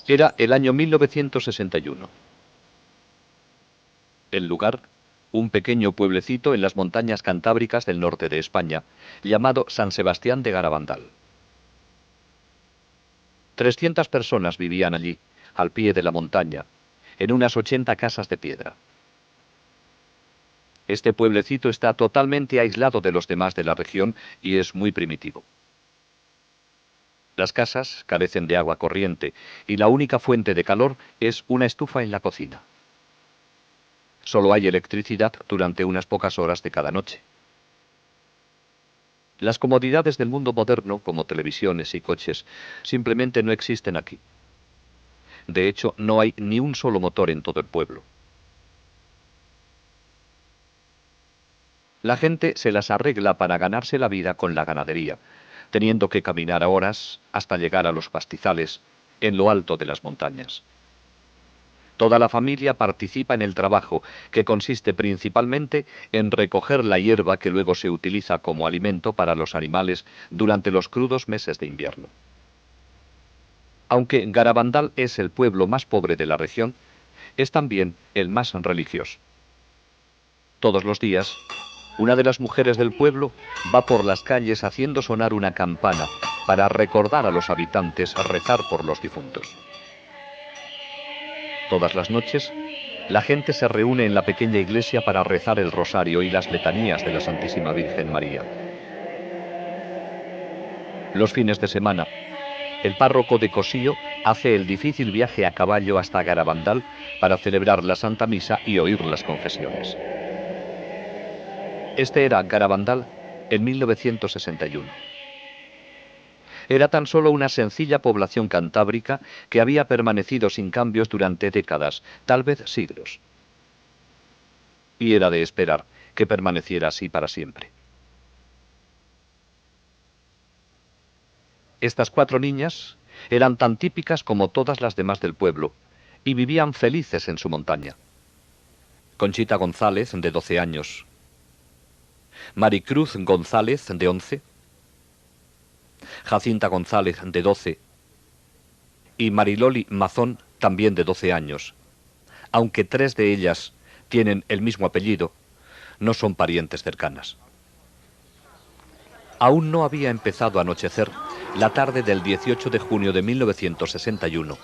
Era el año 1961. El lugar, un pequeño pueblecito en las montañas cantábricas del norte de España, llamado San Sebastián de Garabandal. 300 personas vivían allí, al pie de la montaña, en unas 80 casas de piedra. Este pueblecito está totalmente aislado de los demás de la región y es muy primitivo. Las casas carecen de agua corriente y la única fuente de calor es una estufa en la cocina. Solo hay electricidad durante unas pocas horas de cada noche. Las comodidades del mundo moderno, como televisiones y coches, simplemente no existen aquí. De hecho, no hay ni un solo motor en todo el pueblo. La gente se las arregla para ganarse la vida con la ganadería, teniendo que caminar a horas hasta llegar a los pastizales en lo alto de las montañas. Toda la familia participa en el trabajo, que consiste principalmente en recoger la hierba que luego se utiliza como alimento para los animales durante los crudos meses de invierno. Aunque Garabandal es el pueblo más pobre de la región, es también el más religioso. Todos los días, una de las mujeres del pueblo va por las calles haciendo sonar una campana para recordar a los habitantes a rezar por los difuntos. Todas las noches, la gente se reúne en la pequeña iglesia para rezar el rosario y las letanías de la Santísima Virgen María. Los fines de semana, el párroco de Cosío hace el difícil viaje a caballo hasta Garabandal para celebrar la Santa Misa y oír las confesiones. Este era Garabandal en 1961. Era tan solo una sencilla población cantábrica que había permanecido sin cambios durante décadas, tal vez siglos. Y era de esperar que permaneciera así para siempre. Estas 4 niñas eran tan típicas como todas las demás del pueblo y vivían felices en su montaña. Conchita González, de 12 años. Maricruz González, de 11. Jacinta González, de 12. Y Mariloli Mazón, también de 12 años. Aunque 3 de ellas tienen el mismo apellido, no son parientes cercanas. Aún no había empezado a anochecer la tarde del 18 de junio de 1961,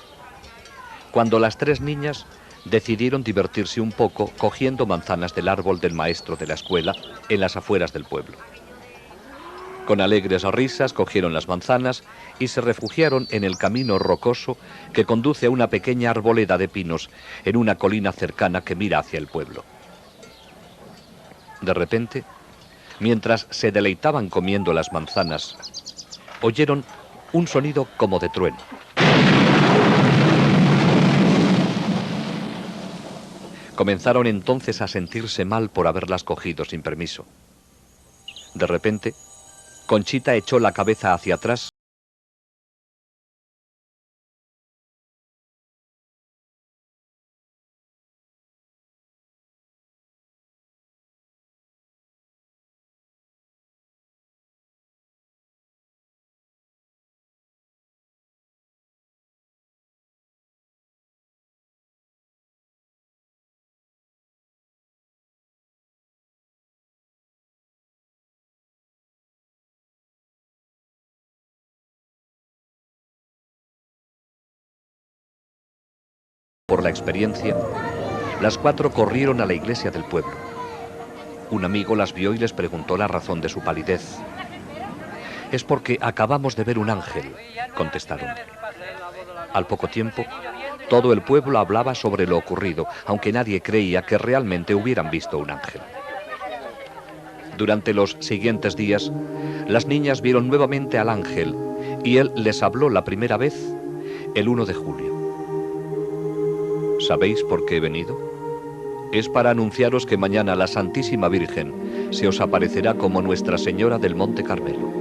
cuando las 3 niñas decidieron divertirse un poco cogiendo manzanas del árbol del maestro de la escuela en las afueras del pueblo. Con alegres risas cogieron las manzanas y se refugiaron en el camino rocoso que conduce a una pequeña arboleda de pinos en una colina cercana que mira hacia el pueblo. De repente, mientras se deleitaban comiendo las manzanas, oyeron un sonido como de trueno. Comenzaron entonces a sentirse mal por haberlas cogido sin permiso. De repente, Conchita echó la cabeza hacia atrás por la experiencia. Las 4 corrieron a la iglesia del pueblo. Un amigo las vio y les preguntó la razón de su palidez. «Es porque acabamos de ver un ángel», contestaron. Al poco tiempo, todo el pueblo hablaba sobre lo ocurrido, aunque nadie creía que realmente hubieran visto un ángel. Durante los siguientes días, las niñas vieron nuevamente al ángel y él les habló la primera vez el 1 de julio. ¿Sabéis por qué he venido? Es para anunciaros que mañana la Santísima Virgen se os aparecerá como Nuestra Señora del Monte Carmelo.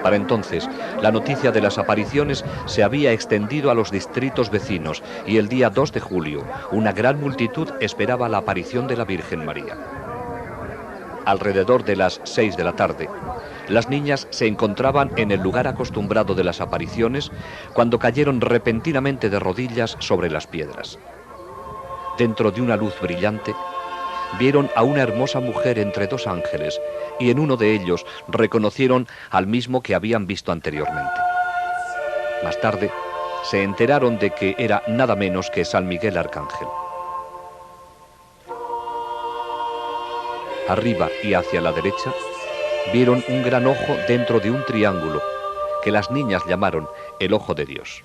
Para entonces, la noticia de las apariciones se había extendido a los distritos vecinos y el día 2 de julio, una gran multitud esperaba la aparición de la Virgen María. alrededor de las 6 de la tarde, las niñas se encontraban en el lugar acostumbrado de las apariciones cuando cayeron repentinamente de rodillas sobre las piedras. Dentro de una luz brillante, vieron a una hermosa mujer entre dos ángeles y en uno de ellos reconocieron al mismo que habían visto anteriormente. Más tarde, se enteraron de que era nada menos que San Miguel Arcángel. Arriba y hacia la derecha, vieron un gran ojo dentro de un triángulo que las niñas llamaron el Ojo de Dios.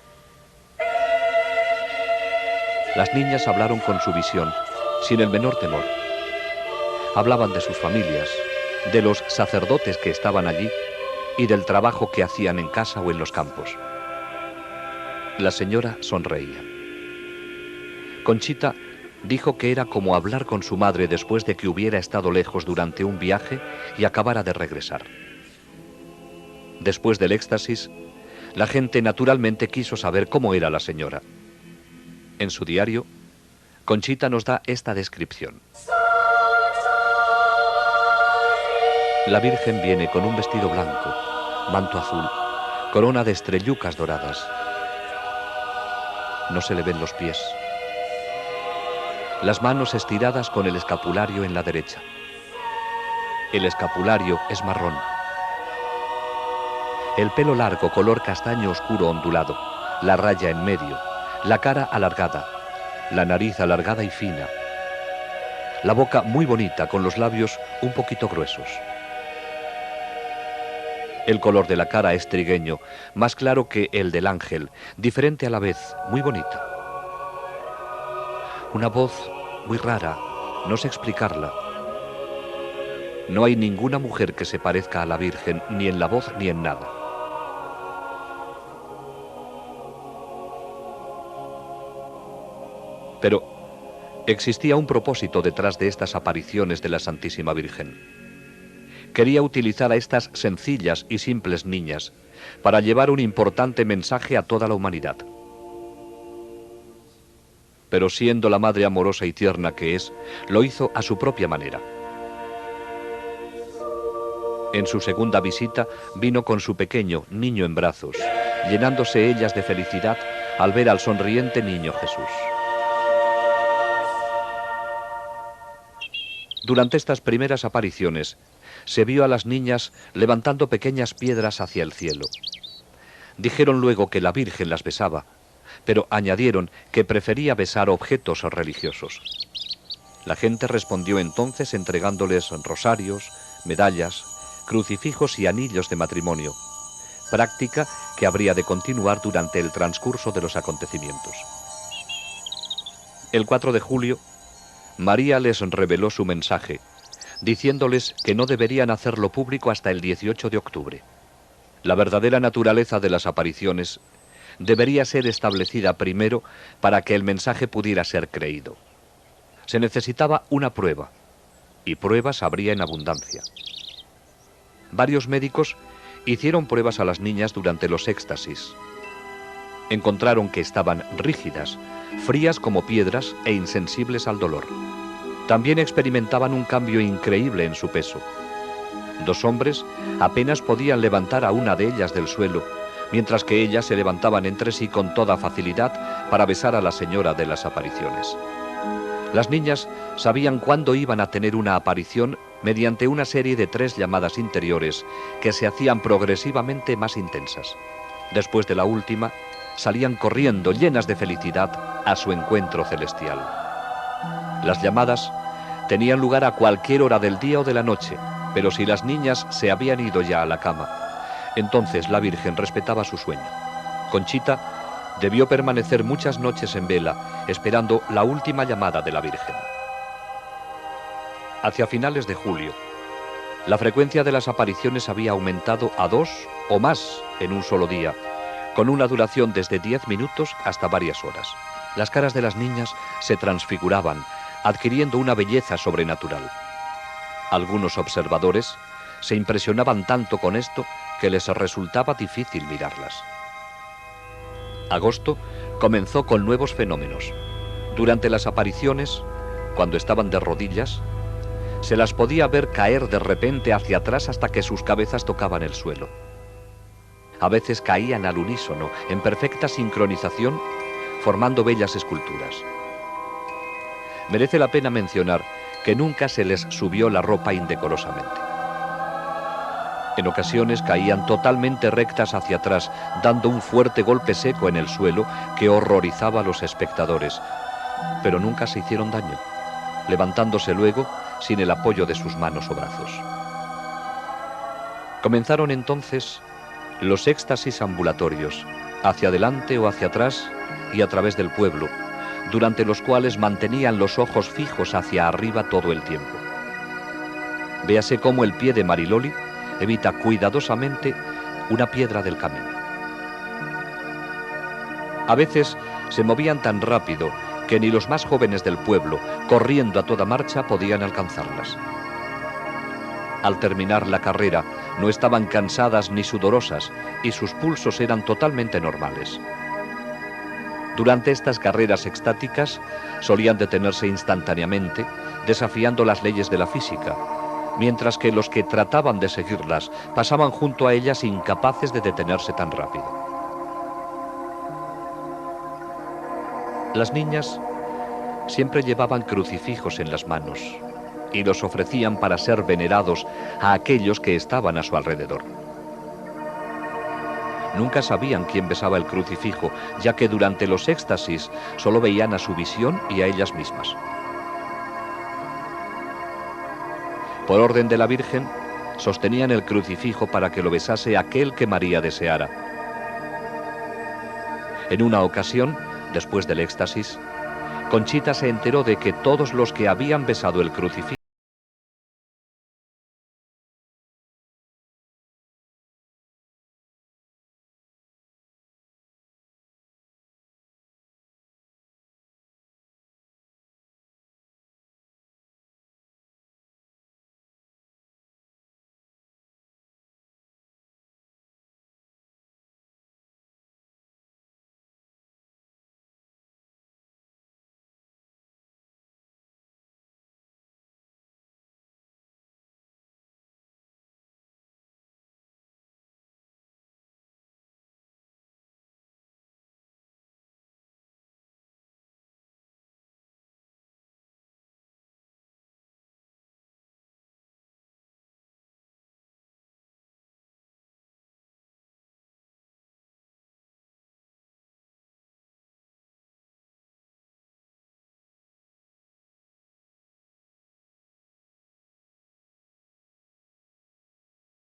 Las niñas hablaron con su visión, sin el menor temor. Hablaban de sus familias, de los sacerdotes que estaban allí y del trabajo que hacían en casa o en los campos. La señora sonreía. Conchita dijo que era como hablar con su madre después de que hubiera estado lejos durante un viaje y acabara de regresar. Después del éxtasis, la gente naturalmente quiso saber cómo era la señora. En su diario, Conchita nos da esta descripción. La Virgen viene con un vestido blanco, manto azul, corona de estrellucas doradas. No se le ven los pies. Las manos estiradas con el escapulario en la derecha. El escapulario es marrón. El pelo largo, color castaño oscuro ondulado, la raya en medio, la cara alargada, la nariz alargada y fina, la boca muy bonita con los labios un poquito gruesos. El color de la cara es trigueño, más claro que el del ángel, diferente a la vez, muy bonita. Una voz muy rara, no sé explicarla. No hay ninguna mujer que se parezca a la Virgen, ni en la voz ni en nada. Pero existía un propósito detrás de estas apariciones de la Santísima Virgen. Quería utilizar a estas sencillas y simples niñas para llevar un importante mensaje a toda la humanidad. Pero siendo la madre amorosa y tierna que es, lo hizo a su propia manera. En su segunda visita vino con su pequeño niño en brazos, llenándose ellas de felicidad al ver al sonriente niño Jesús. Durante estas primeras apariciones, se vio a las niñas levantando pequeñas piedras hacia el cielo. Dijeron luego que la Virgen las besaba, pero añadieron que prefería besar objetos religiosos. La gente respondió entonces entregándoles rosarios, medallas, crucifijos y anillos de matrimonio, práctica que habría de continuar durante el transcurso de los acontecimientos. El 4 de julio, María les reveló su mensaje, diciéndoles que no deberían hacerlo público hasta el 18 de octubre. La verdadera naturaleza de las apariciones debería ser establecida primero para que el mensaje pudiera ser creído. Se necesitaba una prueba, y pruebas habría en abundancia. Varios médicos hicieron pruebas a las niñas durante los éxtasis. Encontraron que estaban rígidas, frías como piedras e insensibles al dolor. También experimentaban un cambio increíble en su peso. 2 hombres apenas podían levantar a una de ellas del suelo, mientras que ellas se levantaban entre sí con toda facilidad para besar a la señora de las apariciones. Las niñas sabían cuándo iban a tener una aparición mediante una serie de 3 llamadas interiores que se hacían progresivamente más intensas. Después de la última, salían corriendo llenas de felicidad a su encuentro celestial. Las llamadas tenían lugar a cualquier hora del día o de la noche, pero si las niñas se habían ido ya a la cama, entonces la Virgen respetaba su sueño. Conchita debió permanecer muchas noches en vela, esperando la última llamada de la Virgen. Hacia finales de julio, la frecuencia de las apariciones había aumentado a 2 o más en un solo día, con una duración desde 10 minutos hasta varias horas. Las caras de las niñas se transfiguraban, adquiriendo una belleza sobrenatural. Algunos observadores se impresionaban tanto con esto que les resultaba difícil mirarlas. Agosto comenzó con nuevos fenómenos. Durante las apariciones, cuando estaban de rodillas, Se las podía ver caer de repente hacia atrás hasta que sus cabezas tocaban el suelo. A veces caían al unísono, en perfecta sincronización, formando bellas esculturas. Merece la pena mencionar que nunca se les subió la ropa indecorosamente. En ocasiones caían totalmente rectas hacia atrás, dando un fuerte golpe seco en el suelo que horrorizaba a los espectadores, pero nunca se hicieron daño, levantándose luego sin el apoyo de sus manos o brazos. Comenzaron entonces los éxtasis ambulatorios, hacia adelante o hacia atrás y a través del pueblo, durante los cuales mantenían los ojos fijos hacia arriba todo el tiempo. Véase cómo el pie de Mariloli evita cuidadosamente una piedra del camino. A veces se movían tan rápido que ni los más jóvenes del pueblo, corriendo a toda marcha, podían alcanzarlas. Al terminar la carrera, no estaban cansadas ni sudorosas y sus pulsos eran totalmente normales. Durante estas carreras extáticas solían detenerse instantáneamente, desafiando las leyes de la física, mientras que los que trataban de seguirlas pasaban junto a ellas incapaces de detenerse tan rápido. Las niñas siempre llevaban crucifijos en las manos y los ofrecían para ser venerados a aquellos que estaban a su alrededor. Nunca sabían quién besaba el crucifijo, ya que durante los éxtasis solo veían a su visión y a ellas mismas. Por orden de la Virgen, sostenían el crucifijo para que lo besase aquel que María deseara. En una ocasión, después del éxtasis, Conchita se enteró de que todos los que habían besado el crucifijo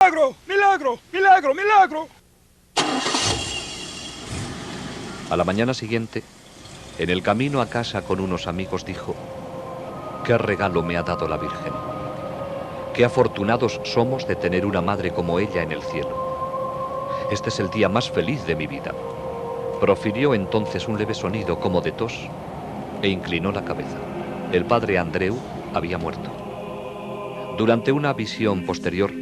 ¡Milagro! ¡Milagro! ¡Milagro! ¡Milagro! A la mañana siguiente, en el camino a casa con unos amigos, dijo: «¿Qué regalo me ha dado la Virgen? Qué afortunados somos de tener una madre como ella en el cielo. Este es el día más feliz de mi vida». Profirió entonces un leve sonido como de tos e inclinó la cabeza. El padre Andreu había muerto. Durante una visión posterior,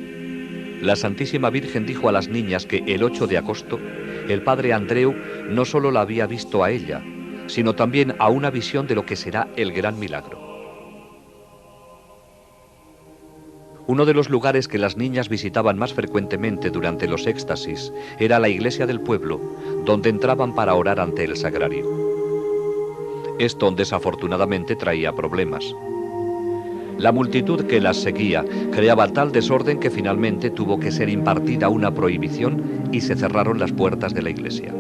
la Santísima Virgen dijo a las niñas que el 8 de agosto el padre Andreu no solo la había visto a ella, sino también a una visión de lo que será el gran milagro. Uno de los lugares que las niñas visitaban más frecuentemente durante los éxtasis era la iglesia del pueblo, donde entraban para orar ante el sagrario. Esto desafortunadamente traía problemas. La multitud que las seguía creaba tal desorden que finalmente tuvo que ser impartida una prohibición y se cerraron las puertas de la iglesia.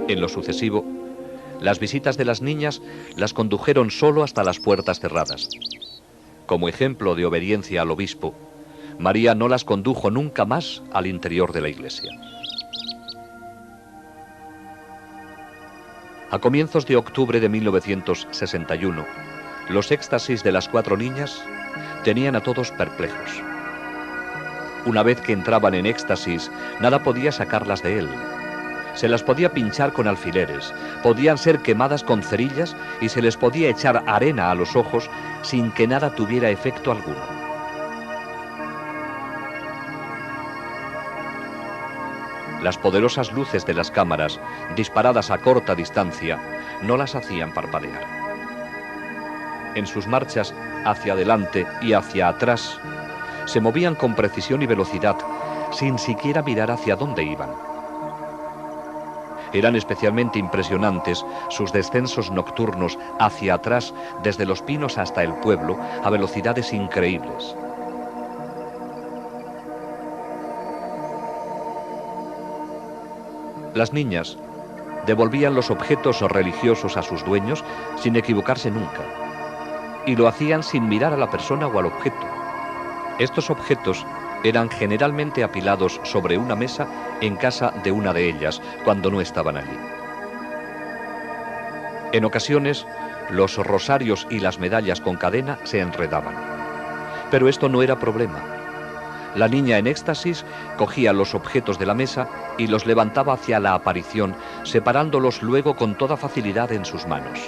En lo sucesivo, las visitas de las niñas las condujeron solo hasta las puertas cerradas. Como ejemplo de obediencia al obispo, María no las condujo nunca más al interior de la iglesia. A comienzos de octubre de 1961, los éxtasis de las 4 niñas tenían a todos perplejos. Una vez que entraban en éxtasis, nada podía sacarlas de él. Se las podía pinchar con alfileres, podían ser quemadas con cerillas y se les podía echar arena a los ojos sin que nada tuviera efecto alguno. Las poderosas luces de las cámaras, disparadas a corta distancia, no las hacían parpadear. En sus marchas hacia adelante y hacia atrás, se movían con precisión y velocidad, sin siquiera mirar hacia dónde iban. Eran especialmente impresionantes sus descensos nocturnos hacia atrás, desde los pinos hasta el pueblo, a velocidades increíbles. Las niñas devolvían los objetos religiosos a sus dueños sin equivocarse nunca, y lo hacían sin mirar a la persona o al objeto. Estos objetos eran generalmente apilados sobre una mesa en casa de una de ellas, cuando no estaban allí. En ocasiones, los rosarios y las medallas con cadena se enredaban. Pero esto no era problema. La niña en éxtasis cogía los objetos de la mesa y los levantaba hacia la aparición, separándolos luego con toda facilidad en sus manos.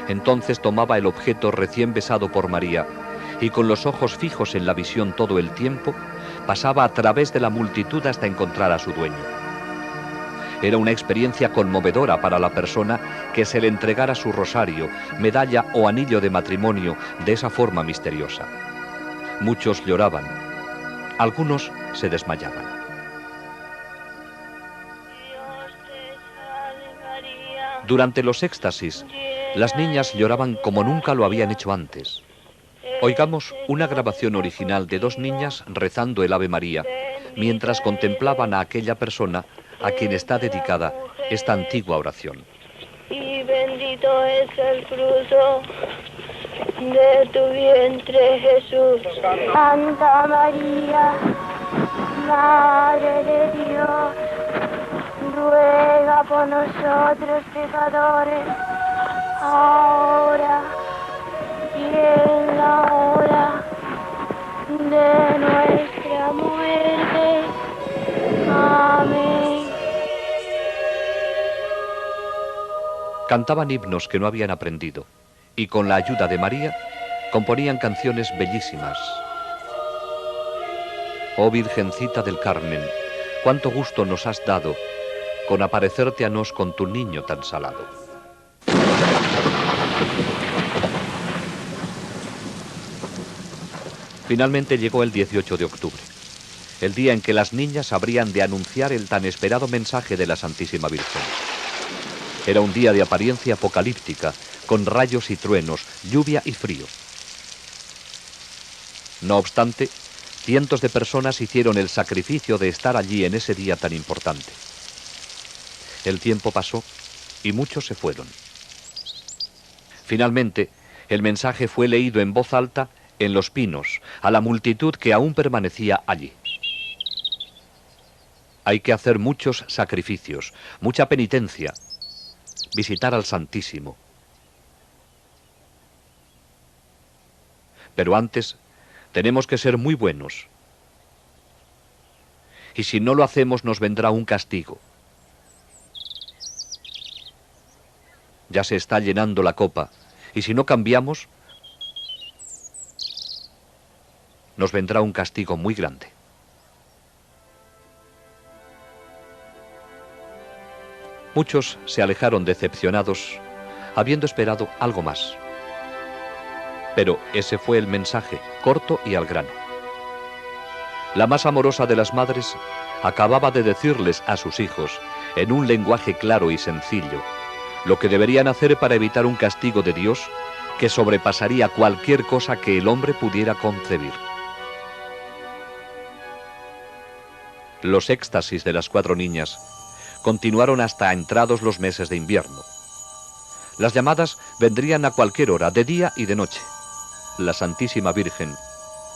Entonces tomaba el objeto recién besado por María y con los ojos fijos en la visión todo el tiempo, pasaba a través de la multitud hasta encontrar a su dueño. Era una experiencia conmovedora para la persona que se le entregara su rosario, medalla o anillo de matrimonio de esa forma misteriosa. Muchos lloraban, algunos se desmayaban. Durante los éxtasis, las niñas lloraban como nunca lo habían hecho antes. Oigamos una grabación original de dos niñas rezando el Ave María, mientras contemplaban a aquella persona a quien está dedicada esta antigua oración. Y bendito es el fruto de tu vientre, Jesús. Santa María, Madre de Dios, ruega por nosotros pecadores, ahora y en la hora de nuestra muerte. Amén. Cantaban himnos que no habían aprendido y con la ayuda de María componían canciones bellísimas. Oh Virgencita del Carmen, cuánto gusto nos has dado con aparecerte a nos con tu niño tan salado. Finalmente llegó el 18 de octubre, el día en que las niñas habrían de anunciar el tan esperado mensaje de la Santísima Virgen. Era un día de apariencia apocalíptica, con rayos y truenos, lluvia y frío. No obstante, cientos de personas hicieron el sacrificio de estar allí en ese día tan importante. El tiempo pasó y muchos se fueron. Finalmente, el mensaje fue leído en voz alta en los pinos, a la multitud que aún permanecía allí. Hay que hacer muchos sacrificios, mucha penitencia, visitar al Santísimo. Pero antes tenemos que ser muy buenos. Y si no lo hacemos nos vendrá un castigo. Ya se está llenando la copa, y si no cambiamos, nos vendrá un castigo muy grande. Muchos se alejaron decepcionados, habiendo esperado algo más. Pero ese fue el mensaje, corto y al grano. La más amorosa de las madres acababa de decirles a sus hijos, en un lenguaje claro y sencillo, lo que deberían hacer para evitar un castigo de Dios que sobrepasaría cualquier cosa que el hombre pudiera concebir. Los éxtasis de las 4 niñas continuaron hasta entrados los meses de invierno. Las llamadas vendrían a cualquier hora, de día y de noche. La Santísima Virgen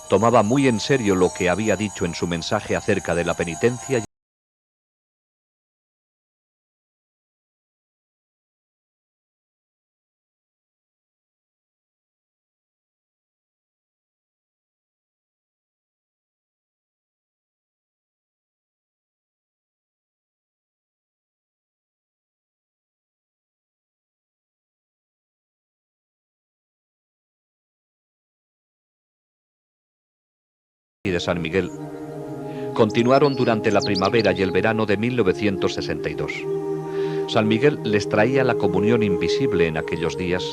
tomaba muy en serio lo que había dicho en su mensaje acerca de la penitencia. Y de San Miguel, continuaron durante la primavera y el verano de 1962. San Miguel les traía la comunión invisible en aquellos días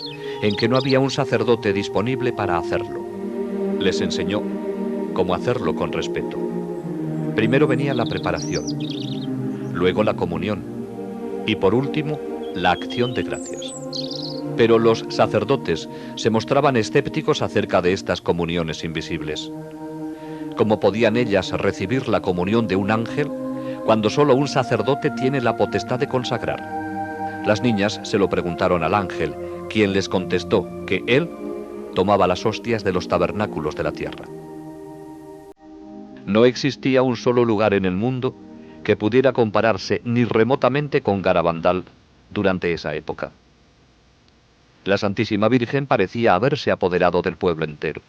en que no había un sacerdote disponible para hacerlo. Les enseñó cómo hacerlo con respeto. Primero venía la preparación, luego la comunión y por último la acción de gracias. Pero los sacerdotes se mostraban escépticos acerca de estas comuniones invisibles. ¿Cómo podían ellas recibir la comunión de un ángel cuando solo un sacerdote tiene la potestad de consagrar? Las niñas se lo preguntaron al ángel, quien les contestó que él tomaba las hostias de los tabernáculos de la tierra. No existía un solo lugar en el mundo que pudiera compararse ni remotamente con Garabandal durante esa época. La Santísima Virgen parecía haberse apoderado del pueblo entero.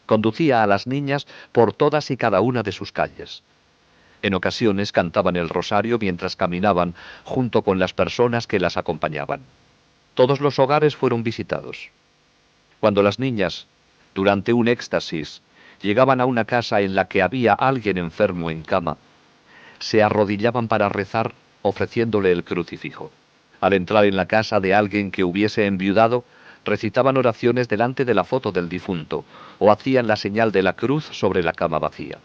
Conducía a las niñas por todas y cada una de sus calles. En ocasiones cantaban el rosario mientras caminaban junto con las personas que las acompañaban. Todos los hogares fueron visitados. Cuando las niñas, durante un éxtasis, llegaban a una casa en la que había alguien enfermo en cama, se arrodillaban para rezar ofreciéndole el crucifijo. Al entrar en la casa de alguien que hubiese enviudado, recitaban oraciones delante de la foto del difunto o hacían la señal de la cruz sobre la cama vacía.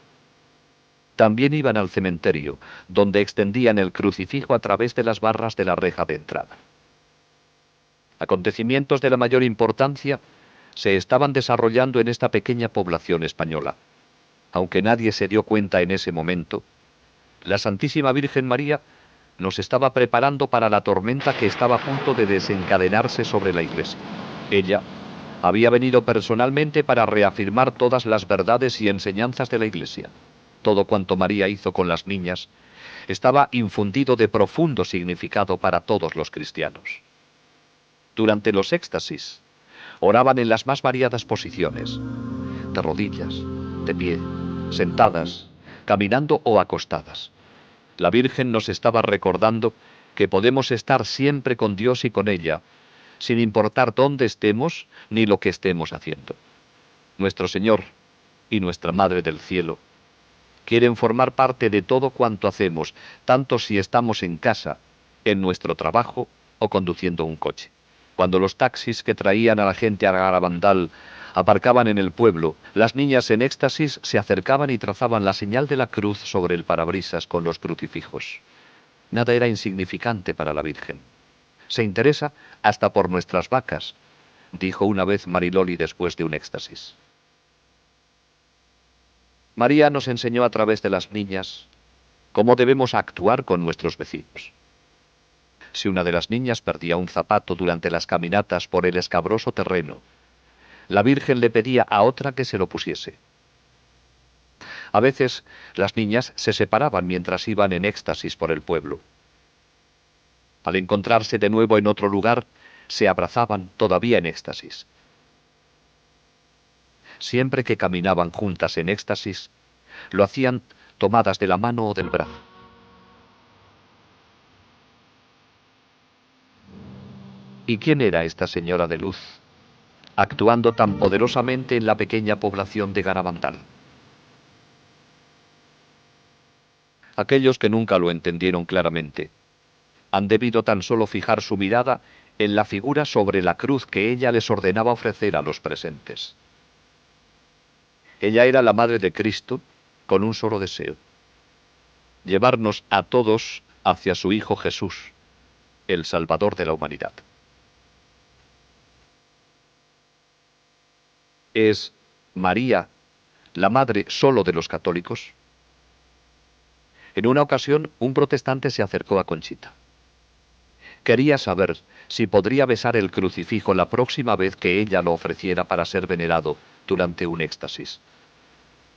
También iban al cementerio, donde extendían el crucifijo a través de las barras de la reja de entrada. Acontecimientos de la mayor importancia se estaban desarrollando en esta pequeña población española. Aunque nadie se dio cuenta en ese momento, la Santísima Virgen María nos estaba preparando para la tormenta que estaba a punto de desencadenarse sobre la Iglesia. Ella había venido personalmente para reafirmar todas las verdades y enseñanzas de la Iglesia. Todo cuanto María hizo con las niñas estaba infundido de profundo significado para todos los cristianos. Durante los éxtasis, oraban en las más variadas posiciones, de rodillas, de pie, sentadas, caminando o acostadas. La Virgen nos estaba recordando que podemos estar siempre con Dios y con ella, sin importar dónde estemos ni lo que estemos haciendo. Nuestro Señor y nuestra Madre del Cielo quieren formar parte de todo cuanto hacemos, tanto si estamos en casa, en nuestro trabajo o conduciendo un coche. Cuando los taxis que traían a la gente a Garabandal aparcaban en el pueblo, las niñas en éxtasis se acercaban y trazaban la señal de la cruz sobre el parabrisas con los crucifijos. Nada era insignificante para la Virgen. Se interesa hasta por nuestras vacas, dijo una vez Mariloli después de un éxtasis. María nos enseñó a través de las niñas cómo debemos actuar con nuestros vecinos. Si una de las niñas perdía un zapato durante las caminatas por el escabroso terreno, la Virgen le pedía a otra que se lo pusiese. A veces las niñas se separaban mientras iban en éxtasis por el pueblo. Al encontrarse de nuevo en otro lugar, se abrazaban todavía en éxtasis. Siempre que caminaban juntas en éxtasis, lo hacían tomadas de la mano o del brazo. ¿Y quién era esta señora de luz, actuando tan poderosamente en la pequeña población de Garabandal? Aquellos que nunca lo entendieron claramente han debido tan solo fijar su mirada en la figura sobre la cruz que ella les ordenaba ofrecer a los presentes. Ella era la Madre de Cristo con un solo deseo: llevarnos a todos hacia su Hijo Jesús, el Salvador de la humanidad. ¿Es María la madre solo de los católicos? En una ocasión, un protestante se acercó a Conchita. Quería saber si podría besar el crucifijo la próxima vez que ella lo ofreciera para ser venerado durante un éxtasis.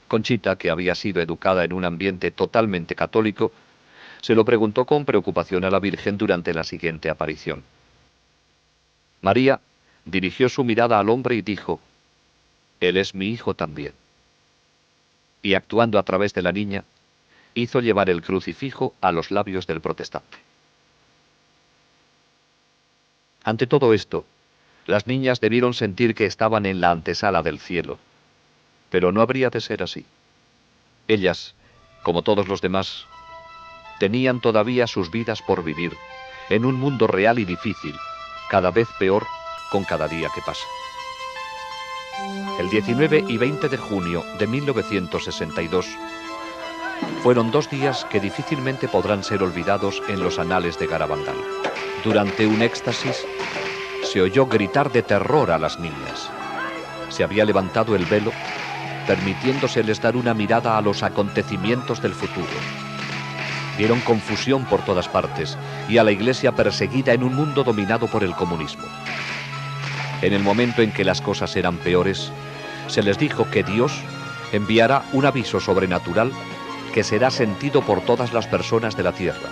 Conchita, que había sido educada en un ambiente totalmente católico, se lo preguntó con preocupación a la Virgen durante la siguiente aparición. María dirigió su mirada al hombre y dijo: «Él es mi hijo también». Y actuando a través de la niña, hizo llevar el crucifijo a los labios del protestante. Ante todo esto, las niñas debieron sentir que estaban en la antesala del cielo. Pero no habría de ser así. Ellas, como todos los demás, tenían todavía sus vidas por vivir, en un mundo real y difícil, cada vez peor con cada día que pasa. El 19 y 20 de junio de 1962 fueron 2 días que difícilmente podrán ser olvidados en los anales de Garabandal. Durante un éxtasis se oyó gritar de terror a las niñas. Se había levantado el velo, permitiéndoseles dar una mirada a los acontecimientos del futuro. Vieron confusión por todas partes y a la iglesia perseguida en un mundo dominado por el comunismo. En el momento en que las cosas eran peores, se les dijo que Dios enviará un aviso sobrenatural que será sentido por todas las personas de la tierra.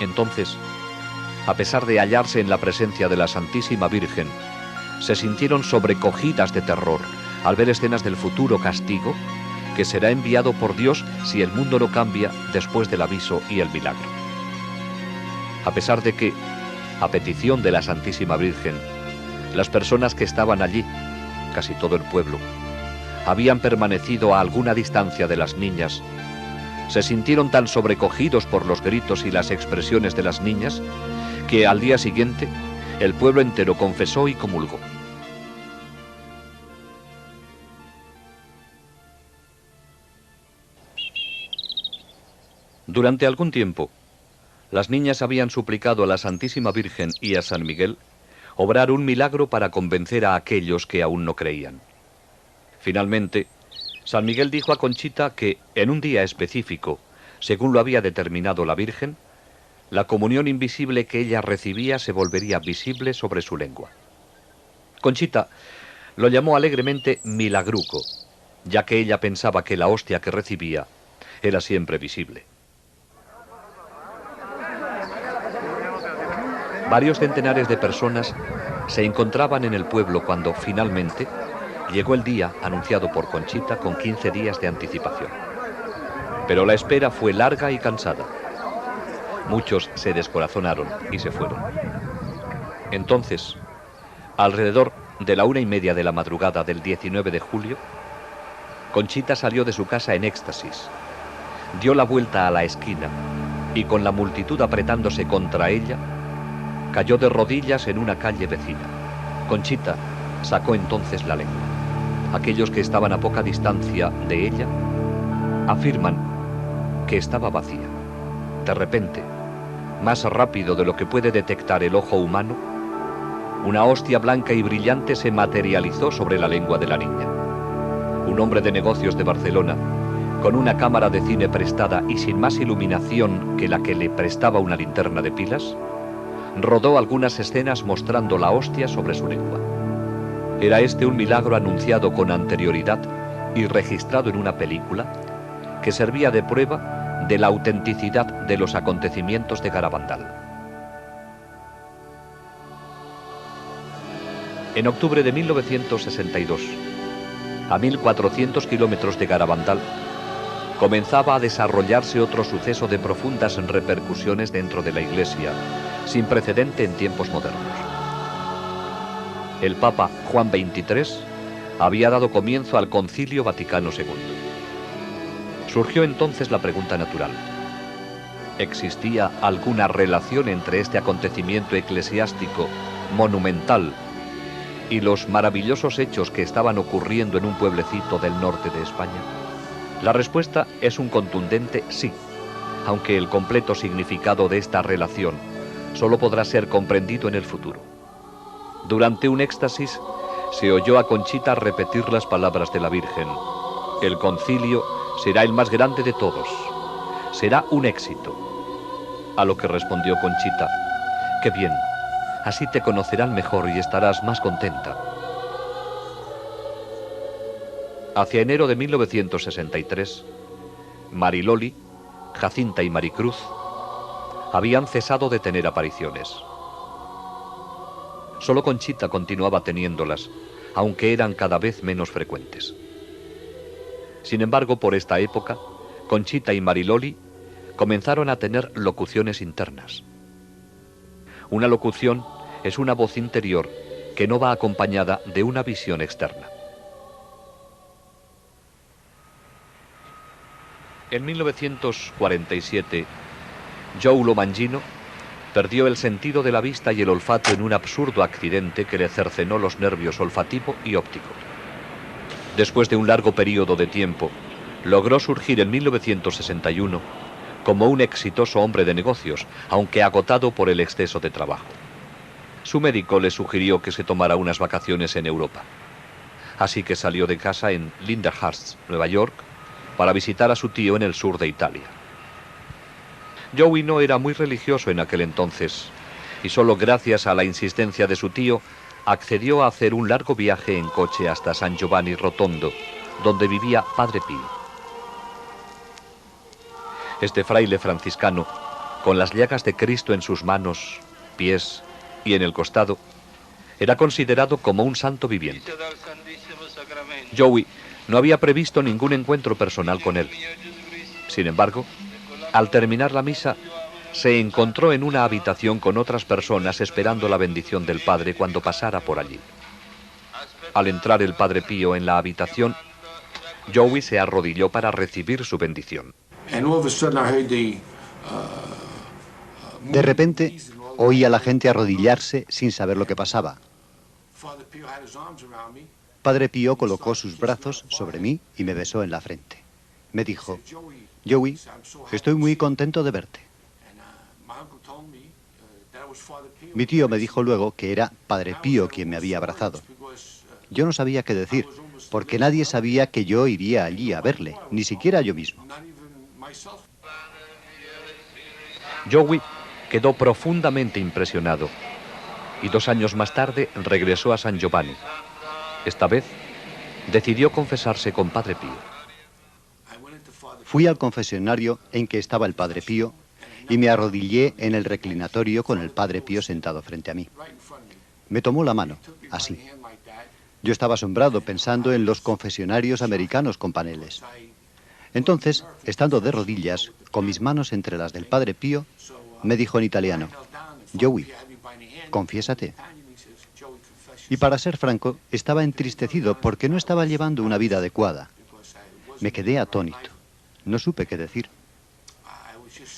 Entonces, a pesar de hallarse en la presencia de la Santísima Virgen, se sintieron sobrecogidas de terror al ver escenas del futuro castigo que será enviado por Dios si el mundo no cambia después del aviso y el milagro. A pesar de que, a petición de la Santísima Virgen, las personas que estaban allí, casi todo el pueblo, habían permanecido a alguna distancia de las niñas, se sintieron tan sobrecogidos por los gritos y las expresiones de las niñas que al día siguiente el pueblo entero confesó y comulgó. Durante algún tiempo, las niñas habían suplicado a la Santísima Virgen y a San Miguel obrar un milagro para convencer a aquellos que aún no creían. Finalmente, San Miguel dijo a Conchita que en un día específico, según lo había determinado la Virgen, la comunión invisible que ella recibía se volvería visible sobre su lengua. Conchita lo llamó alegremente milagruco, ya que ella pensaba que la hostia que recibía era siempre visible. Varios centenares de personas se encontraban en el pueblo cuando finalmente llegó el día anunciado por Conchita con 15 días de anticipación. Pero la espera fue larga y cansada. Muchos se descorazonaron y se fueron. Entonces, alrededor de la 1:30 de la madrugada del 19 de julio, Conchita salió de su casa en éxtasis, dio la vuelta a la esquina y con la multitud apretándose contra ella, cayó de rodillas en una calle vecina. Conchita sacó entonces la lengua. Aquellos que estaban a poca distancia de ella afirman que estaba vacía. De repente, más rápido de lo que puede detectar el ojo humano, una hostia blanca y brillante se materializó sobre la lengua de la niña. Un hombre de negocios de Barcelona, con una cámara de cine prestada y sin más iluminación que la que le prestaba una linterna de pilas, rodó algunas escenas mostrando la hostia sobre su lengua. Era este un milagro anunciado con anterioridad y registrado en una película que servía de prueba de la autenticidad de los acontecimientos de Garabandal. En octubre de 1962, a 1400 kilómetros de Garabandal, comenzaba a desarrollarse otro suceso de profundas repercusiones dentro de la Iglesia, sin precedente en tiempos modernos. El Papa Juan XXIII había dado comienzo al Concilio Vaticano II. Surgió entonces la pregunta natural: ¿existía alguna relación entre este acontecimiento eclesiástico monumental y los maravillosos hechos que estaban ocurriendo en un pueblecito del norte de España? La respuesta es un contundente sí, aunque el completo significado de esta relación solo podrá ser comprendido en el futuro. Durante un éxtasis se oyó a Conchita repetir las palabras de la Virgen: el concilio será el más grande de todos, será un éxito. A lo que respondió Conchita: qué bien, así te conocerán mejor y estarás más contenta. Hacia enero de 1963, Mariloli, Jacinta y Maricruz habían cesado de tener apariciones. Solo Conchita continuaba teniéndolas, aunque eran cada vez menos frecuentes. Sin embargo, por esta época, Conchita y Mariloli comenzaron a tener locuciones internas. Una locución es una voz interior que no va acompañada de una visión externa. En 1947, Joe Lomangino perdió el sentido de la vista y el olfato en un absurdo accidente que le cercenó los nervios olfativo y óptico. Después de un largo periodo de tiempo, logró surgir en 1961 como un exitoso hombre de negocios, aunque agotado por el exceso de trabajo. Su médico le sugirió que se tomara unas vacaciones en Europa. Así que salió de casa en Lindenhurst, Nueva York, para visitar a su tío en el sur de Italia. Joey no era muy religioso en aquel entonces, y solo gracias a la insistencia de su tío accedió a hacer un largo viaje en coche hasta San Giovanni Rotondo, donde vivía Padre Pío. Este fraile franciscano, con las llagas de Cristo en sus manos, pies y en el costado, era considerado como un santo viviente. Joey no había previsto ningún encuentro personal con él. Sin embargo, al terminar la misa, se encontró en una habitación con otras personas esperando la bendición del Padre cuando pasara por allí. Al entrar el Padre Pío en la habitación, Joey se arrodilló para recibir su bendición. De repente, oí a la gente arrodillarse sin saber lo que pasaba. Padre Pío colocó sus brazos sobre mí y me besó en la frente. Me dijo: Joey, estoy muy contento de verte. Mi tío me dijo luego que era Padre Pío quien me había abrazado. Yo no sabía qué decir, porque nadie sabía que yo iría allí a verle, ni siquiera yo mismo. Joey quedó profundamente impresionado y 2 años más tarde regresó a San Giovanni. Esta vez decidió confesarse con Padre Pío. Fui al confesionario en que estaba el Padre Pío y me arrodillé en el reclinatorio con el Padre Pío sentado frente a mí. Me tomó la mano, así. Yo estaba asombrado pensando en los confesionarios americanos con paneles. Entonces, estando de rodillas, con mis manos entre las del Padre Pío, me dijo en italiano: Joey, confiésate. Y para ser franco, estaba entristecido porque no estaba llevando una vida adecuada. Me quedé atónito. No supe qué decir.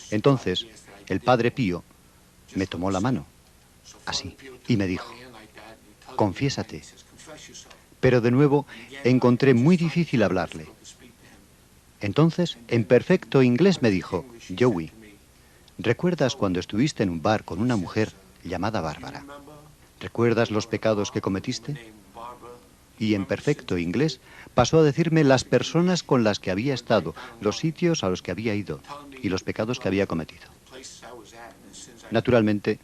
Entonces, el Padre Pío me tomó la mano, así, y me dijo: confiésate. Pero de nuevo encontré muy difícil hablarle. Entonces, en perfecto inglés me dijo: Joey, ¿recuerdas cuando estuviste en un bar con una mujer llamada Bárbara? ¿Recuerdas los pecados que cometiste? Y en perfecto inglés pasó a decirme las personas con las que había estado, los sitios a los que había ido y los pecados que había cometido. Naturalmente,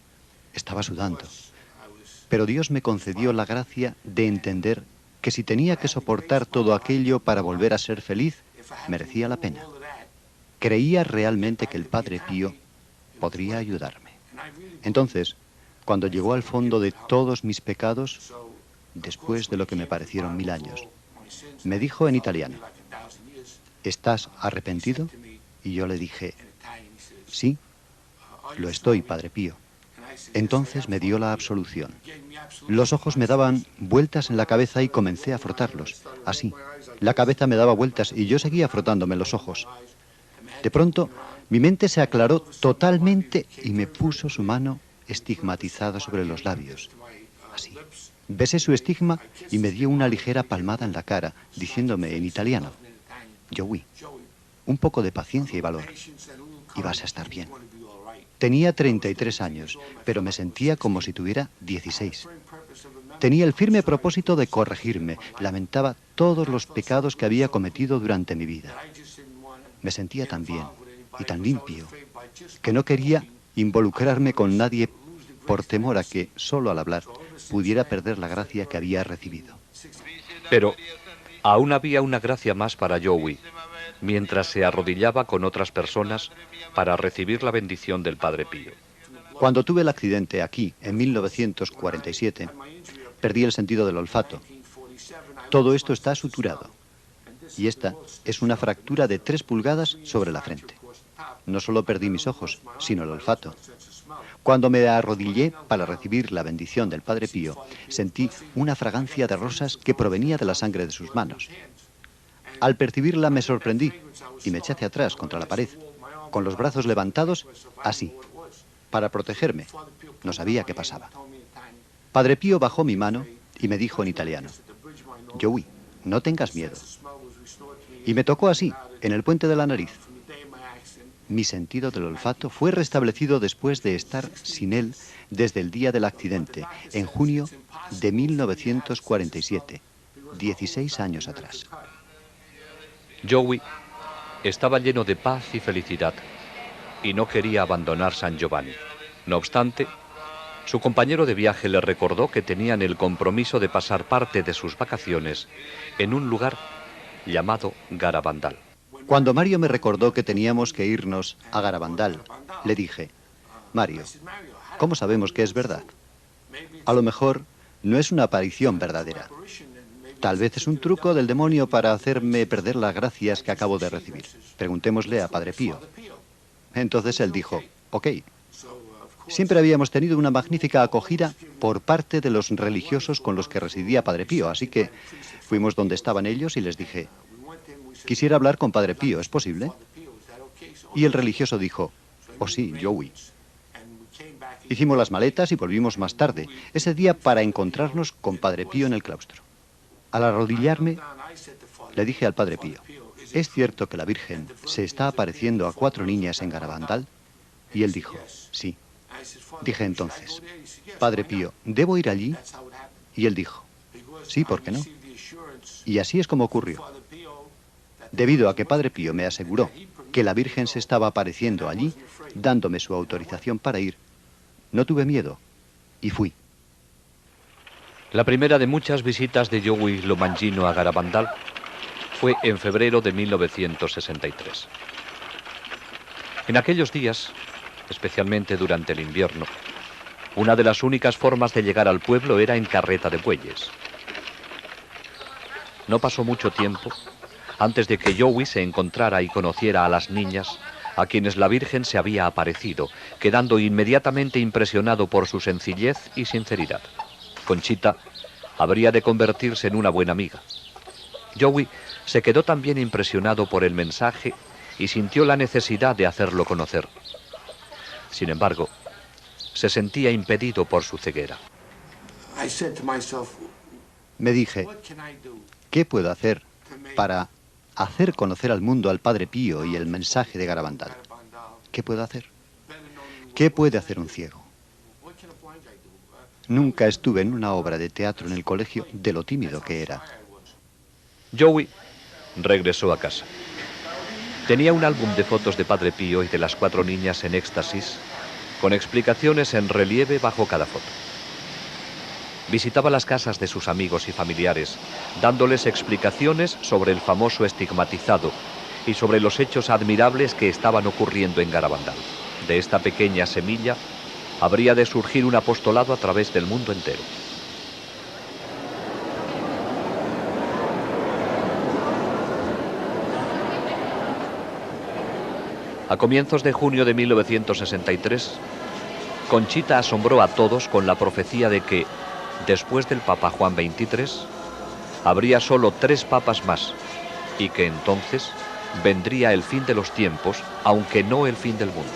estaba sudando, pero Dios me concedió la gracia de entender que si tenía que soportar todo aquello para volver a ser feliz, merecía la pena. Creía realmente que el Padre Pío podría ayudarme. Entonces, cuando llegó al fondo de todos mis pecados, después de lo que me parecieron 1000 años, me dijo en italiano: ¿estás arrepentido? Y yo le dije: sí, lo estoy, Padre Pío. Entonces me dio la absolución. Los ojos me daban vueltas en la cabeza y comencé a frotarlos, así. La cabeza me daba vueltas y yo seguía frotándome los ojos. De pronto, mi mente se aclaró totalmente y me puso su mano estigmatizada sobre los labios, así. Besé su estigma y me dio una ligera palmada en la cara, diciéndome en italiano: Joey, un poco de paciencia y valor, y vas a estar bien. Tenía 33 años, pero me sentía como si tuviera 16. Tenía el firme propósito de corregirme, lamentaba todos los pecados que había cometido durante mi vida. Me sentía tan bien y tan limpio que no quería involucrarme con nadie por temor a que, solo al hablar, pudiera perder la gracia que había recibido. Pero aún había una gracia más para Joey, mientras se arrodillaba con otras personas para recibir la bendición del Padre Pío. Cuando tuve el accidente aquí, en 1947, perdí el sentido del olfato. Todo esto está suturado. Y esta es una fractura de 3 pulgadas sobre la frente. No solo perdí mis ojos, sino el olfato. Cuando me arrodillé para recibir la bendición del Padre Pío, sentí una fragancia de rosas que provenía de la sangre de sus manos. Al percibirla me sorprendí y me eché hacia atrás contra la pared. con los brazos levantados, así, para protegerme. No sabía qué pasaba. Padre Pío bajó mi mano y me dijo en italiano: Joey, no tengas miedo. Y me tocó así, en el puente de la nariz. Mi sentido del olfato fue restablecido después de estar sin él desde el día del accidente, en junio de 1947, 16 años atrás. Joey estaba lleno de paz y felicidad y no quería abandonar San Giovanni. No obstante, su compañero de viaje le recordó que tenían el compromiso de pasar parte de sus vacaciones en un lugar llamado Garabandal. Cuando Mario me recordó que teníamos que irnos a Garabandal, le dije: Mario, ¿cómo sabemos que es verdad? A lo mejor no es una aparición verdadera. Tal vez es un truco del demonio para hacerme perder las gracias que acabo de recibir. Preguntémosle a Padre Pío. Entonces él dijo: ok. Siempre habíamos tenido una magnífica acogida por parte de los religiosos con los que residía Padre Pío, así que fuimos donde estaban ellos y les dije: quisiera hablar con Padre Pío, ¿es posible? Y el religioso dijo: oh sí, Joey. Hicimos las maletas y volvimos más tarde, ese día, para encontrarnos con Padre Pío en el claustro. Al arrodillarme, le dije al Padre Pío: ¿es cierto que la Virgen se está apareciendo a 4 niñas en Garabandal? Y él dijo: sí. Dije entonces: Padre Pío, ¿debo ir allí? Y él dijo: sí, ¿por qué no? Y así es como ocurrió. Debido a que Padre Pío me aseguró que la Virgen se estaba apareciendo allí, dándome su autorización para ir, no tuve miedo y fui. La primera de muchas visitas de Joey Lomangino a Garabandal fue en febrero de 1963. En aquellos días, especialmente durante el invierno, una de las únicas formas de llegar al pueblo era en carreta de bueyes. No pasó mucho tiempo antes de que Joey se encontrara y conociera a las niñas a quienes la Virgen se había aparecido, quedando inmediatamente impresionado por su sencillez y sinceridad. Conchita habría de convertirse en una buena amiga. Joey se quedó también impresionado por el mensaje y sintió la necesidad de hacerlo conocer. Sin embargo, se sentía impedido por su ceguera. Me dije: ¿qué puedo hacer para hacer conocer al mundo al Padre Pío y el mensaje de Garabandal? ¿Qué puedo hacer? ¿Qué puede hacer un ciego? Nunca estuve en una obra de teatro en el colegio de lo tímido que era. Joey regresó a casa. Tenía un álbum de fotos de Padre Pío y de las 4 niñas en éxtasis, con explicaciones en relieve bajo cada foto. Visitaba las casas de sus amigos y familiares, dándoles explicaciones sobre el famoso estigmatizado y sobre los hechos admirables que estaban ocurriendo en Garabandal. De esta pequeña semilla habría de surgir un apostolado a través del mundo entero. A comienzos de junio de 1963, Conchita asombró a todos con la profecía de que, después del Papa Juan XXIII, habría solo 3 papas más, y que entonces vendría el fin de los tiempos, aunque no el fin del mundo.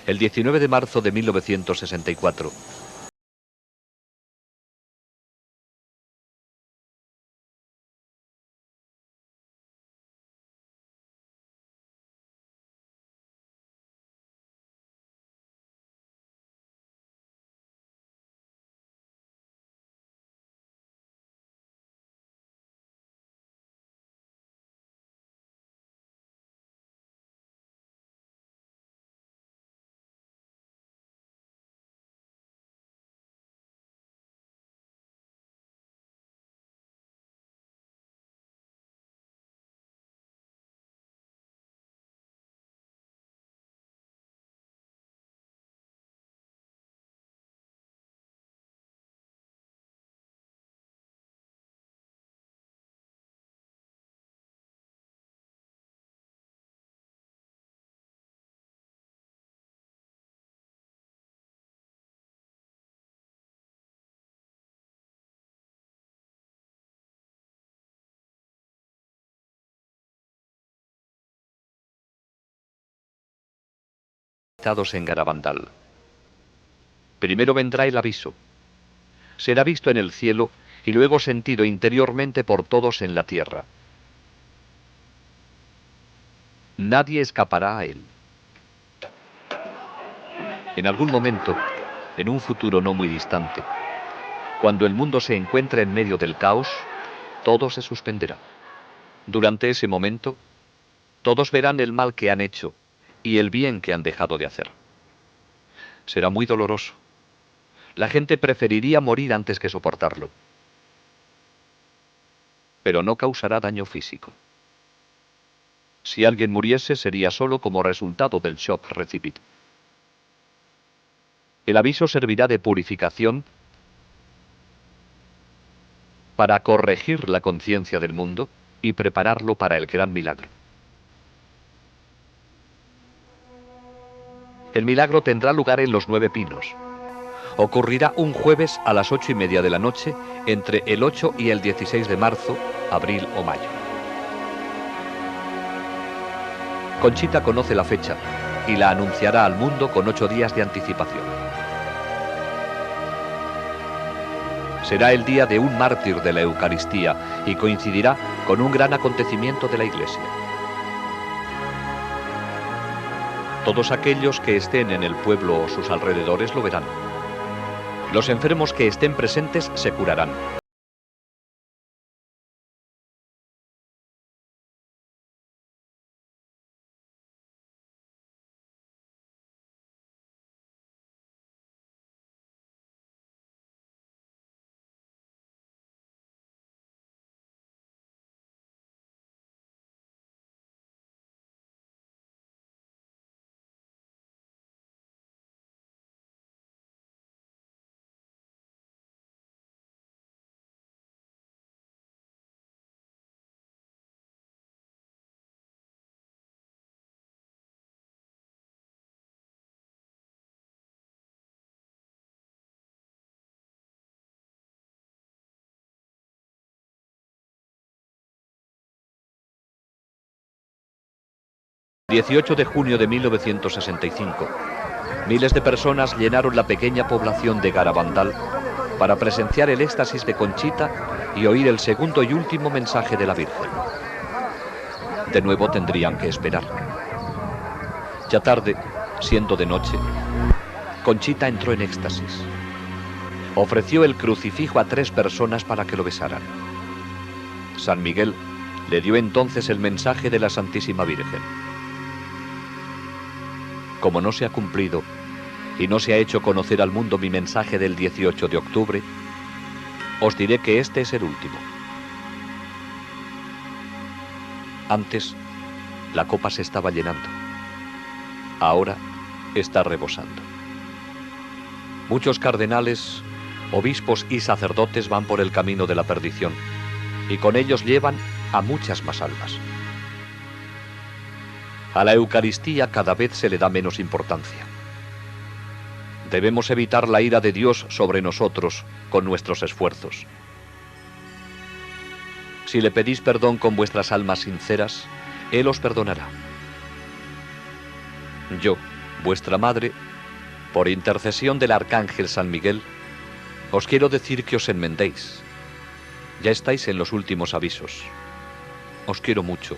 El 19 de marzo de 1964, en Garabandal. Primero vendrá el aviso. Será visto en el cielo y luego sentido interiormente por todos en la tierra. Nadie escapará a él. En algún momento, en un futuro no muy distante, cuando el mundo se encuentre en medio del caos, todo se suspenderá. Durante ese momento, todos verán el mal que han hecho y el bien que han dejado de hacer. Será muy doloroso. La gente preferiría morir antes que soportarlo. Pero no causará daño físico. Si alguien muriese, sería solo como resultado del shock recibido. El aviso servirá de purificación para corregir la conciencia del mundo y prepararlo para el gran milagro. El milagro tendrá lugar en los 9 Pinos. Ocurrirá un jueves a las 8:30 de la noche, entre el 8 y el 16 de marzo, abril o mayo. Conchita conoce la fecha y la anunciará al mundo con 8 días de anticipación. Será el día de un mártir de la Eucaristía y coincidirá con un gran acontecimiento de la Iglesia. Todos aquellos que estén en el pueblo o sus alrededores lo verán. Los enfermos que estén presentes se curarán. El 18 de junio de 1965, miles de personas llenaron la pequeña población de Garabandal para presenciar el éxtasis de Conchita y oír el segundo y último mensaje de la Virgen. De nuevo tendrían que esperar. Ya tarde, siendo de noche, Conchita entró en éxtasis. Ofreció el crucifijo a 3 personas para que lo besaran. San Miguel le dio entonces el mensaje de la Santísima Virgen. Como no se ha cumplido y no se ha hecho conocer al mundo mi mensaje del 18 de octubre, os diré que este es el último. Antes, la copa se estaba llenando. Ahora está rebosando. Muchos cardenales, obispos y sacerdotes van por el camino de la perdición, y con ellos llevan a muchas más almas. A la Eucaristía cada vez se le da menos importancia. Debemos evitar la ira de Dios sobre nosotros con nuestros esfuerzos. Si le pedís perdón con vuestras almas sinceras, Él os perdonará. Yo, vuestra madre, por intercesión del Arcángel San Miguel, os quiero decir que os enmendéis. Ya estáis en los últimos avisos. Os quiero mucho.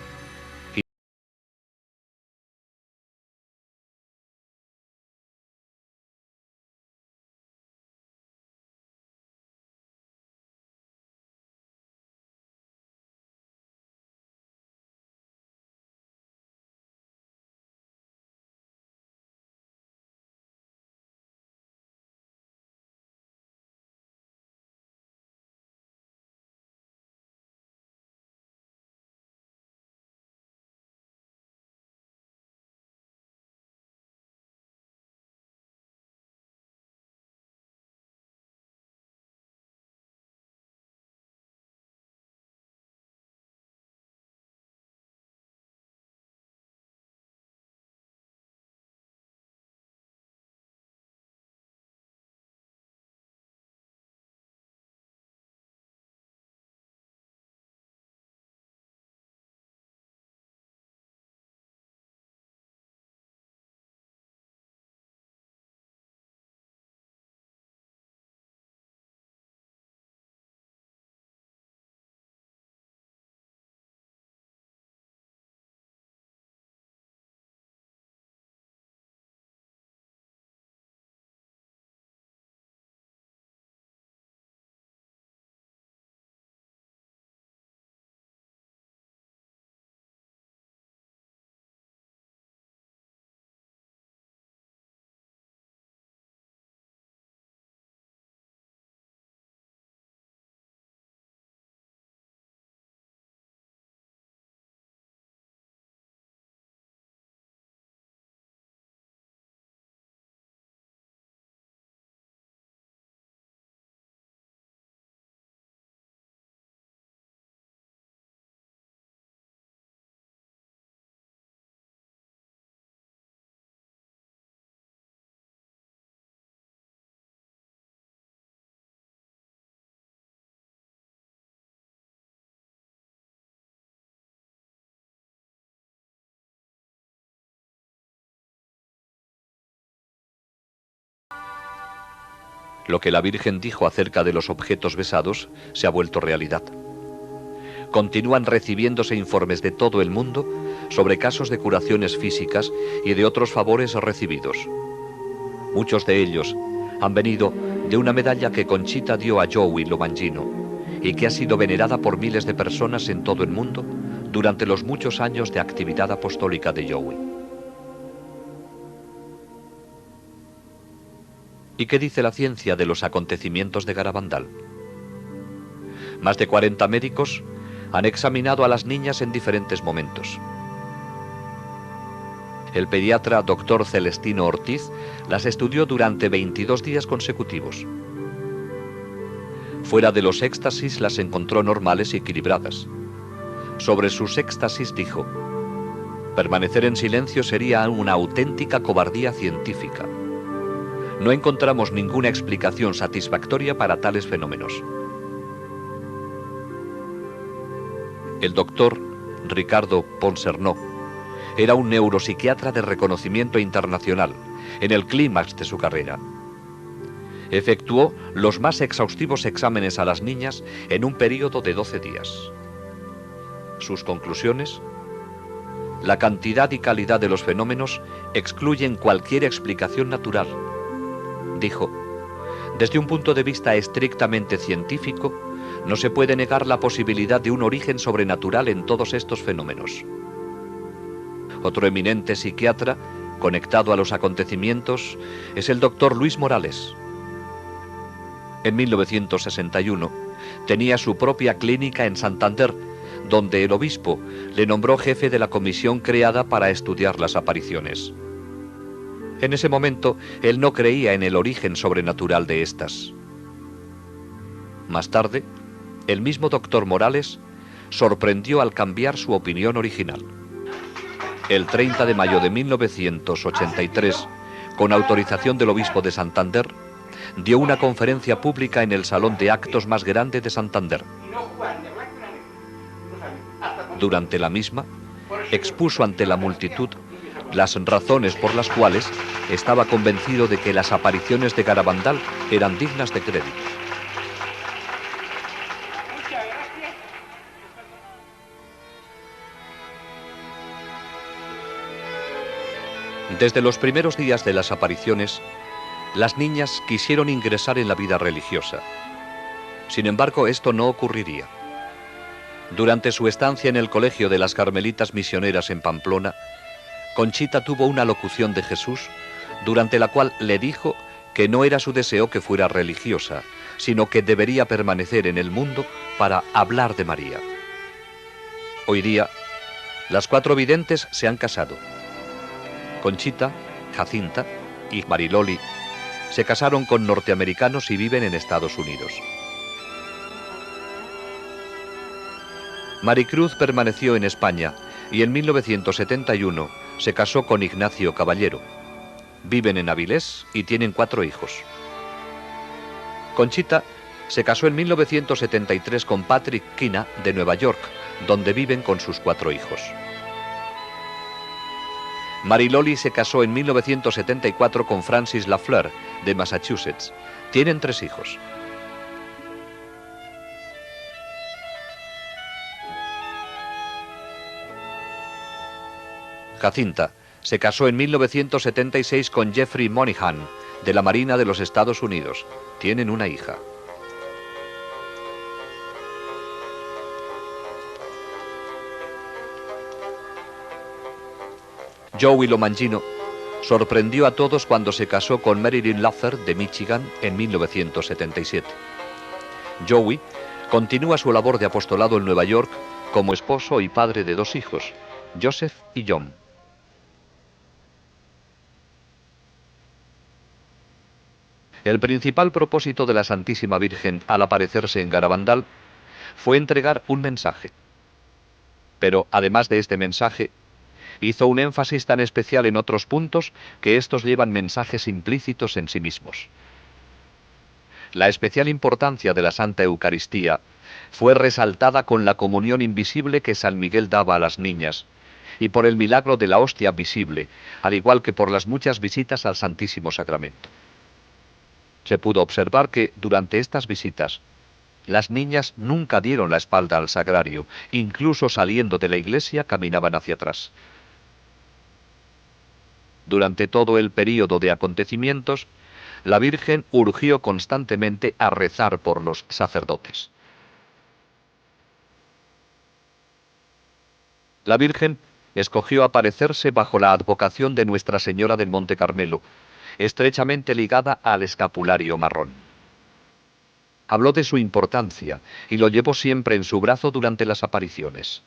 Lo que la Virgen dijo acerca de los objetos besados se ha vuelto realidad. Continúan recibiéndose informes de todo el mundo sobre casos de curaciones físicas y de otros favores recibidos. Muchos de ellos han venido de una medalla que Conchita dio a Joey Lomangino y que ha sido venerada por miles de personas en todo el mundo durante los muchos años de actividad apostólica de Joey. ¿Y qué dice la ciencia de los acontecimientos de Garabandal? Más de 40 médicos han examinado a las niñas en diferentes momentos. El pediatra Dr. Celestino Ortiz las estudió durante 22 días consecutivos. Fuera de los éxtasis las encontró normales y equilibradas. Sobre sus éxtasis dijo: permanecer en silencio sería una auténtica cobardía científica. No encontramos ninguna explicación satisfactoria para tales fenómenos. El doctor Ricardo Ponsernó era un neuropsiquiatra de reconocimiento internacional, en el clímax de su carrera. Efectuó los más exhaustivos exámenes a las niñas en un periodo de 12 días. Sus conclusiones: la cantidad y calidad de los fenómenos excluyen cualquier explicación natural. Dijo: desde un punto de vista estrictamente científico, no se puede negar la posibilidad de un origen sobrenatural en todos estos fenómenos. Otro eminente psiquiatra, conectado a los acontecimientos, es el doctor Luis Morales. En 1961 tenía su propia clínica en Santander, donde el obispo le nombró jefe de la comisión creada para estudiar las apariciones. En ese momento, él no creía en el origen sobrenatural de estas. Más tarde, el mismo doctor Morales sorprendió al cambiar su opinión original. El 30 de mayo de 1983, con autorización del obispo de Santander, dio una conferencia pública en el salón de actos más grande de Santander. Durante la misma, expuso ante la multitud las razones por las cuales estaba convencido de que las apariciones de Garabandal eran dignas de crédito. Desde los primeros días de las apariciones, las niñas quisieron ingresar en la vida religiosa. Sin embargo, esto no ocurriría. Durante su estancia en el colegio de las Carmelitas Misioneras en Pamplona, Conchita tuvo una locución de Jesús, durante la cual le dijo que no era su deseo que fuera religiosa, sino que debería permanecer en el mundo para hablar de María. Hoy día, las 4 videntes se han casado. Conchita, Jacinta y Mariloli se casaron con norteamericanos y viven en Estados Unidos. Maricruz permaneció en España y en 1971 se casó con Ignacio Caballero. Viven en Avilés y tienen 4 hijos. Conchita se casó en 1973 con Patrick Kina de Nueva York, donde viven con sus 4 hijos. Mariloli se casó en 1974 con Francis Lafleur de Massachusetts. Tienen 3 hijos. Jacinta se casó en 1976 con Jeffrey Monihan, de la Marina de los Estados Unidos. Tienen una hija. Joey Lomangino sorprendió a todos cuando se casó con Marilyn Luther de Michigan en 1977. Joey continúa su labor de apostolado en Nueva York como esposo y padre de 2 hijos, Joseph y John. El principal propósito de la Santísima Virgen al aparecerse en Garabandal fue entregar un mensaje. Pero además de este mensaje, hizo un énfasis tan especial en otros puntos que estos llevan mensajes implícitos en sí mismos. La especial importancia de la Santa Eucaristía fue resaltada con la comunión invisible que San Miguel daba a las niñas, y por el milagro de la hostia visible, al igual que por las muchas visitas al Santísimo Sacramento. Se pudo observar que, durante estas visitas, las niñas nunca dieron la espalda al sagrario, incluso saliendo de la iglesia caminaban hacia atrás. Durante todo el período de acontecimientos, la Virgen urgió constantemente a rezar por los sacerdotes. La Virgen escogió aparecerse bajo la advocación de Nuestra Señora del Monte Carmelo, estrechamente ligada al escapulario marrón. Habló de su importancia y lo llevó siempre en su brazo durante las apariciones.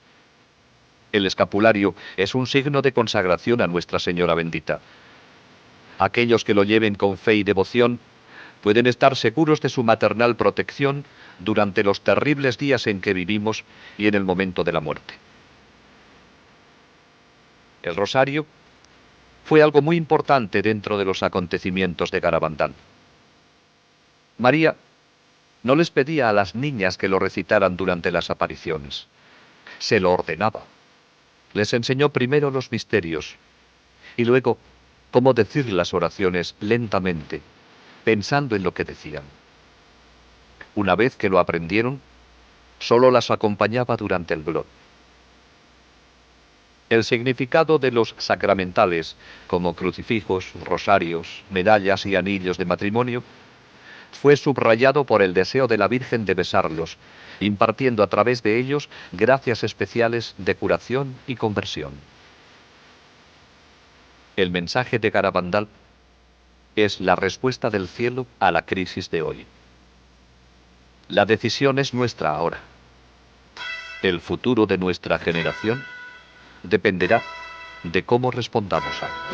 El escapulario es un signo de consagración a Nuestra Señora bendita. Aquellos que lo lleven con fe y devoción pueden estar seguros de su maternal protección durante los terribles días en que vivimos y en el momento de la muerte. El rosario fue algo muy importante dentro de los acontecimientos de Garabandal. María no les pedía a las niñas que lo recitaran durante las apariciones. Se lo ordenaba. Les enseñó primero los misterios y luego cómo decir las oraciones lentamente, pensando en lo que decían. Una vez que lo aprendieron, solo las acompañaba durante el vlog. El significado de los sacramentales, como crucifijos, rosarios, medallas y anillos de matrimonio, fue subrayado por el deseo de la Virgen de besarlos, impartiendo a través de ellos gracias especiales de curación y conversión. El mensaje de Garabandal es la respuesta del cielo a la crisis de hoy. La decisión es nuestra ahora. El futuro de nuestra generación dependerá de cómo respondamos a